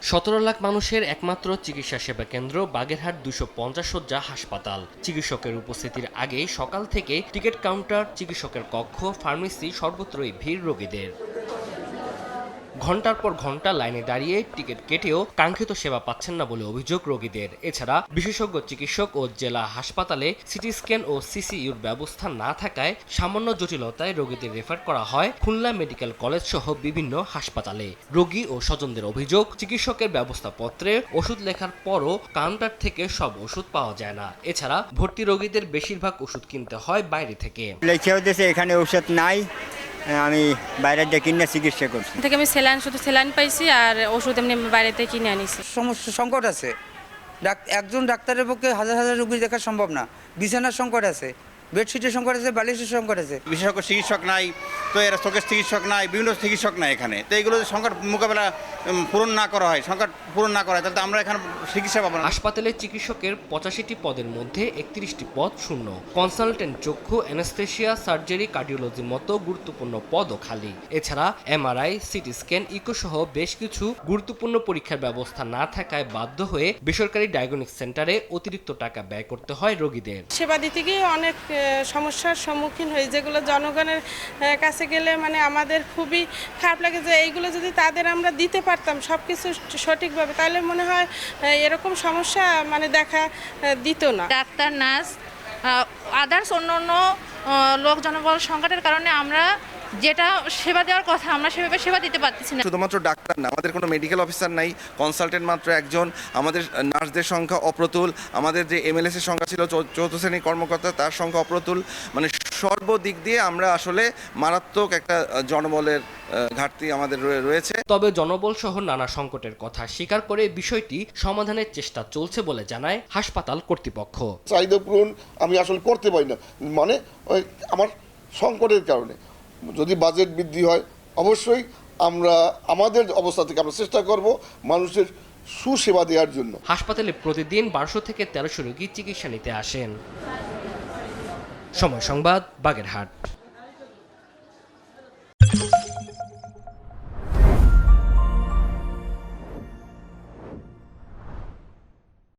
17 লাখ মানুষের একমাত্র চিকিৎসা সেবা কেন্দ্র বাগেরহাট 250 শয্যা হাসপাতাল। চিকিৎসকের উপস্থিতির আগেই সকাল থেকে টিকিট কাউন্টার, চিকিৎসকের কক্ষ, ফার্মেসি সর্বত্রই ভিড় রোগীদের। ঘন্টার পর ঘন্টা লাইনে দাঁড়িয়ে টিকিট কেটেও কাঙ্ক্ষিত সেবা পাচ্ছেন না বলে অভিযোগ রোগীদের। এছাড়া বিশেষজ্ঞ চিকিৎসক ও জেলা হাসপাতালে সিটি স্ক্যান ও সিসিইউর ব্যবস্থা না থাকায় সামান্য জটিলতায় রোগীদের রেফার করা হয় খুলনা মেডিকেল কলেজ সহ বিভিন্ন হাসপাতালে। রোগী ও স্বজনদের অভিযোগ, চিকিৎসকের ব্যবস্থাপত্রে ওষুধ লেখার পরও কাউন্টার থেকে সব ওষুধ পাওয়া যায় না। এছাড়া ভর্তি রোগীদের বেশিরভাগ ওষুধ কিনতে হয় বাইরে থেকে। এখানে ওষুধ নাই, আমি বাইরে দিয়ে কিনে চিকিৎসা করছি। থেকে আমি শুধু স্যালাইন পাইছি আর ওষুধ এমনি বাইরে থেকে কিনে আনিছি। সমস্যা সংকট আছে, একজন ডাক্তারের পক্ষে হাজার হাজার রোগী দেখা সম্ভব না। বিছানার সংকট আছে, বেডশিটের সংকট আছে, বালিশের সংকট আছে। বিশেষজ্ঞ চিকিৎসক নাই, তো এরা চোখের চিকিৎসক নাই, বিভিন্ন চিকিৎসক নাই এখানে। তো এগুলো যদি সংকট মোকাবেলা পূরণ না করা হয়, সংকট পূরণ না করা হয়, তাহলে আমরা এখানে চিকিৎসা পাবো না। হাসপাতালে চিকিৎসকের 85টি পদের মধ্যে 31টি পদ শূন্য। কনসালটেন্ট চক্ষু, অ্যানেস্থেশিয়া, সার্জারি, কার্ডিওলজির মতো গুরুত্বপূর্ণ পদও খালি। এছাড়া এমআরআই, সিটি স্ক্যান, ইকো সহ বেশ কিছু গুরুত্বপূর্ণ পরীক্ষার ব্যবস্থা না থাকায় বাধ্য হয়ে বেসরকারি ডায়াগনস্টিক সেন্টারে অতিরিক্ত টাকা ব্যয় করতে হয় রোগীদের। সেবা দিতে গিয়ে অনেক সমস্যার সম্মুখীন হই, যেগুলো জনগণের কাছে গেলে মানে আমাদের খুবই খারাপ লাগে যে এইগুলো যদি তাদের আমরা দিতে পারতাম সব কিছু সঠিকভাবে, তাহলে মনে হয় এরকম সমস্যা মানে দেখা দিত না। ডাক্তার, নার্স, আদার্স অন্য লোক জনবল সংকটের কারণে আমরা যেটা সেবা দেওয়ার কথা আমরা সেভাবে সেবা দিতে পারতেছি না। শুধুমাত্র ডাক্তার না, আমাদের কোনো মেডিকেল অফিসার নাই, কনসালটেন্ট মাত্র একজন, আমাদের নার্সদের সংখ্যা অপ্রতুল, আমাদের যে এমএলএস এর সংখ্যা ছিল 4th শ্রেণীর কর্মকর্তা, তার সংখ্যা অপ্রতুল। মানে সর্বদিক দিয়ে আমরা আসলে মারাত্মক একটা জনবলের ঘাটতি আমাদের রয়েছে। তবে জনবল সহ নানা সংকটের কথা স্বীকার করে বিষয়টি সমাধানের চেষ্টা চলছে বলে জানায় হাসপাতাল কর্তৃপক্ষ। চাহিদা পূরণ আমি আসলে করতে পারি না, মানে আমার সংকটের কারণে। যদি বাজেট বৃদ্ধি হয় অবশ্যই আমরা আমাদের অবস্থা থেকে আমরা চেষ্টা করব মানুষের সুসেবা দেওয়ার জন্য। হাসপাতালে প্রতিদিন 1200 থেকে 1300 রোগী চিকিৎসা নিতে আসেন। সময় সংবাদ, বাগেরহাট।